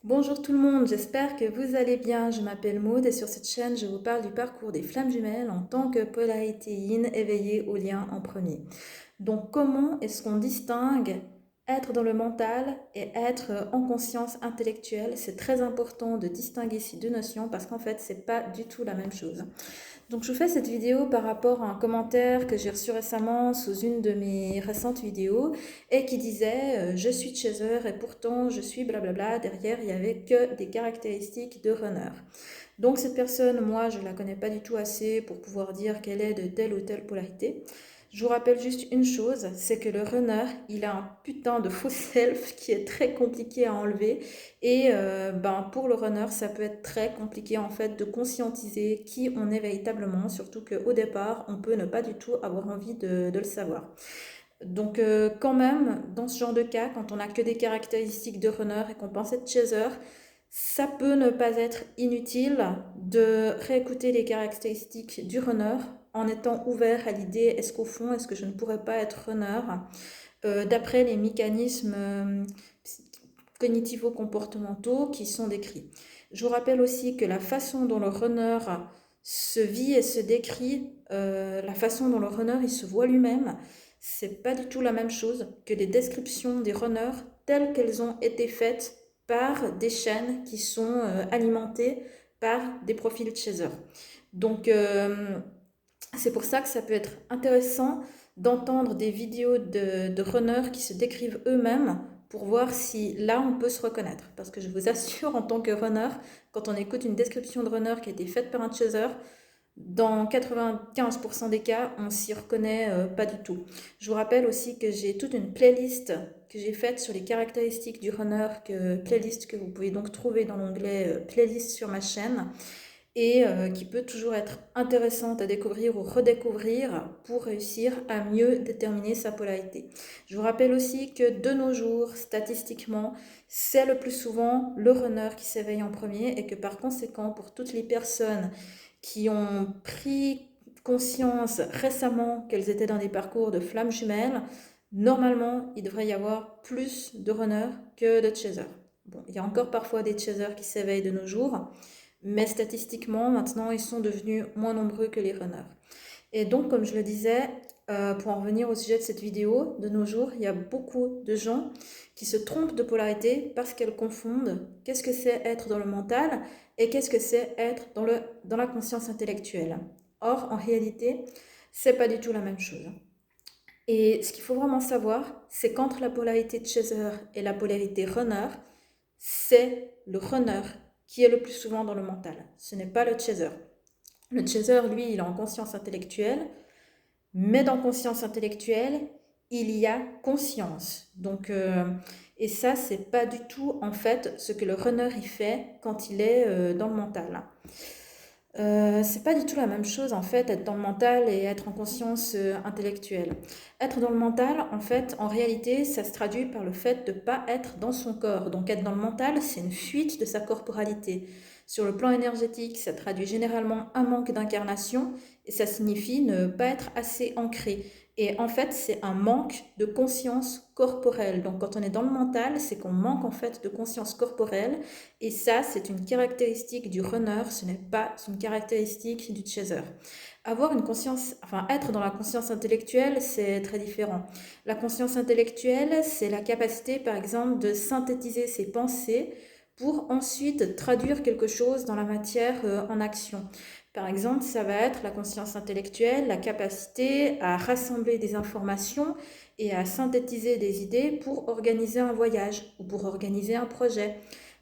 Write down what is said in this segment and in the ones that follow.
Bonjour tout le monde, j'espère que vous allez bien. Je m'appelle Maud et sur cette chaîne, je vous parle du parcours des flammes jumelles en tant que polarité yin éveillée au lien en premier. Donc, comment est-ce qu'on distingue être dans le mental et être en conscience intellectuelle? C'est très important de distinguer ces deux notions parce qu'en fait, c'est pas du tout la même chose. Donc je vous fais cette vidéo par rapport à un commentaire que j'ai reçu récemment sous une de mes récentes vidéos et qui disait je suis chaser et pourtant je suis blablabla. Derrière, il n'y avait que des caractéristiques de runner. Donc cette personne, moi, je ne la connais pas du tout assez pour pouvoir dire qu'elle est de telle ou telle polarité. Je vous rappelle juste une chose, c'est que le runner, il a un putain de faux self qui est très compliqué à enlever. Et pour le runner, ça peut être très compliqué en fait de conscientiser qui on est véritablement, surtout qu'au départ, on peut ne pas du tout avoir envie de le savoir. Donc quand même, dans ce genre de cas, quand on n'a que des caractéristiques de runner et qu'on pense être chaser, ça peut ne pas être inutile de réécouter les caractéristiques du runner en étant ouvert à l'idée est-ce qu'au fond, est-ce que je ne pourrais pas être runner d'après les mécanismes cognitivo-comportementaux qui sont décrits. Je vous rappelle aussi que la façon dont le runner se vit et se décrit, la façon dont le runner il se voit lui-même, c'est pas du tout la même chose que les descriptions des runners telles qu'elles ont été faites par des chaînes qui sont alimentées par des profils de chasers. Donc c'est pour ça que ça peut être intéressant d'entendre des vidéos de runners qui se décrivent eux-mêmes pour voir si là on peut se reconnaître. Parce que je vous assure, en tant que runner, quand on écoute une description de runner qui a été faite par un chaser, dans 95% des cas, on s'y reconnaît pas du tout. Je vous rappelle aussi que j'ai toute une playlist que j'ai faite sur les caractéristiques du runner, playlist que vous pouvez donc trouver dans l'onglet playlist sur ma chaîne et qui peut toujours être intéressante à découvrir ou redécouvrir pour réussir à mieux déterminer sa polarité. Je vous rappelle aussi que de nos jours, statistiquement, c'est le plus souvent le runner qui s'éveille en premier et que par conséquent, pour toutes les personnes qui ont pris conscience récemment qu'elles étaient dans des parcours de flammes jumelles, normalement, il devrait y avoir plus de runners que de chasers. Bon, il y a encore parfois des chasers qui s'éveillent de nos jours, mais statistiquement, maintenant, ils sont devenus moins nombreux que les runners. Et donc, comme je le disais, pour en revenir au sujet de cette vidéo, de nos jours, il y a beaucoup de gens qui se trompent de polarité parce qu'elles confondent qu'est-ce que c'est être dans le mental et qu'est-ce que c'est être dans la conscience intellectuelle. Or, en réalité, c'est pas du tout la même chose. Et ce qu'il faut vraiment savoir, c'est qu'entre la polarité de chaser et la polarité runner, c'est le runner qui est le plus souvent dans le mental. Ce n'est pas le chaser. Le chaser, lui, il est en conscience intellectuelle, mais dans conscience intellectuelle, il y a conscience. Donc, et ça, c'est pas du tout en fait ce que le runner y fait quand il est dans le mental. C'est pas du tout la même chose en fait, être dans le mental et être en conscience intellectuelle. Être dans le mental, en fait, en réalité, ça se traduit par le fait de ne pas être dans son corps. Donc être dans le mental, c'est une fuite de sa corporalité. Sur le plan énergétique, ça traduit généralement un manque d'incarnation et ça signifie ne pas être assez ancré. Et en fait, c'est un manque de conscience corporelle. Donc quand on est dans le mental, c'est qu'on manque en fait de conscience corporelle. Et ça, c'est une caractéristique du runner, ce n'est pas une caractéristique du chaser. Avoir une conscience, enfin être dans la conscience intellectuelle, c'est très différent. La conscience intellectuelle, c'est la capacité, par exemple, de synthétiser ses pensées pour ensuite traduire quelque chose dans la matière en action. Par exemple, ça va être la conscience intellectuelle, la capacité à rassembler des informations et à synthétiser des idées pour organiser un voyage ou pour organiser un projet.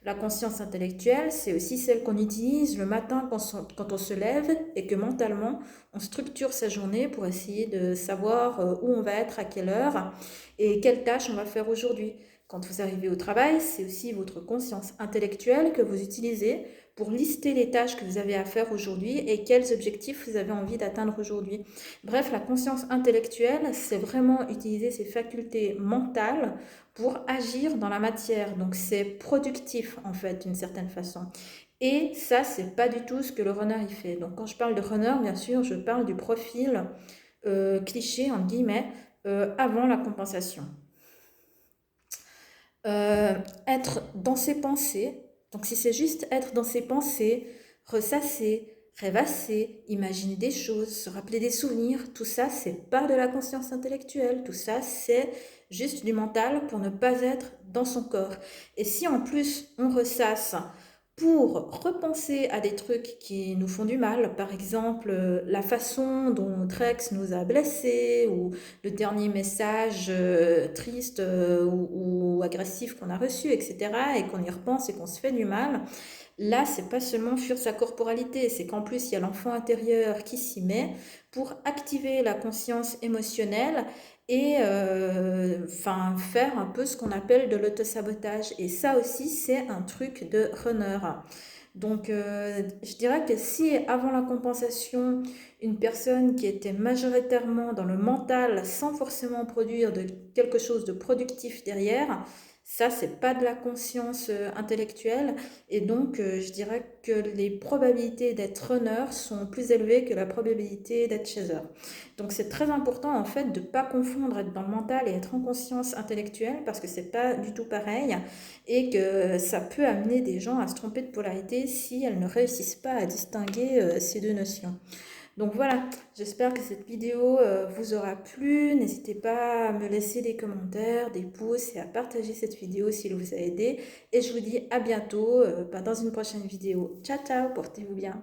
La conscience intellectuelle, c'est aussi celle qu'on utilise le matin quand on se lève et que mentalement, on structure sa journée pour essayer de savoir où on va être, à quelle heure et quelles tâches on va faire aujourd'hui. Quand vous arrivez au travail, c'est aussi votre conscience intellectuelle que vous utilisez pour lister les tâches que vous avez à faire aujourd'hui et quels objectifs vous avez envie d'atteindre aujourd'hui. Bref, la conscience intellectuelle, c'est vraiment utiliser ses facultés mentales pour agir dans la matière. Donc c'est productif en fait d'une certaine façon. Et ça, c'est pas du tout ce que le runner y fait. Donc quand je parle de runner, bien sûr, je parle du profil cliché, entre guillemets, avant la compensation. Être dans ses pensées, Donc si c'est juste être dans ses pensées, ressasser, rêvasser, imaginer des choses, se rappeler des souvenirs, tout ça, c'est pas de la conscience intellectuelle. Tout ça, c'est juste du mental pour ne pas être dans son corps. Et si en plus on ressasse pour repenser à des trucs qui nous font du mal, par exemple la façon dont notre ex nous a blessés, ou le dernier message triste ou agressif qu'on a reçu, etc., et qu'on y repense et qu'on se fait du mal, là, c'est pas seulement fuir sa corporalité, c'est qu'en plus, il y a l'enfant intérieur qui s'y met pour activer la conscience émotionnelle et faire un peu ce qu'on appelle de l'autosabotage. Et ça aussi, c'est un truc de runner. Donc, je dirais que si avant la compensation, une personne qui était majoritairement dans le mental sans forcément produire quelque chose de productif derrière, ça, c'est pas de la conscience intellectuelle. Et donc, je dirais que les probabilités d'être runner sont plus élevées que la probabilité d'être chaser. Donc, c'est très important en fait de ne pas confondre être dans le mental et être en conscience intellectuelle parce que c'est pas du tout pareil et que ça peut amener des gens à se tromper de polarité si elles ne réussissent pas à distinguer ces deux notions. Donc voilà, j'espère que cette vidéo vous aura plu. N'hésitez pas à me laisser des commentaires, des pouces et à partager cette vidéo s'il vous a aidé. Et je vous dis à bientôt dans une prochaine vidéo. Ciao ciao, portez-vous bien.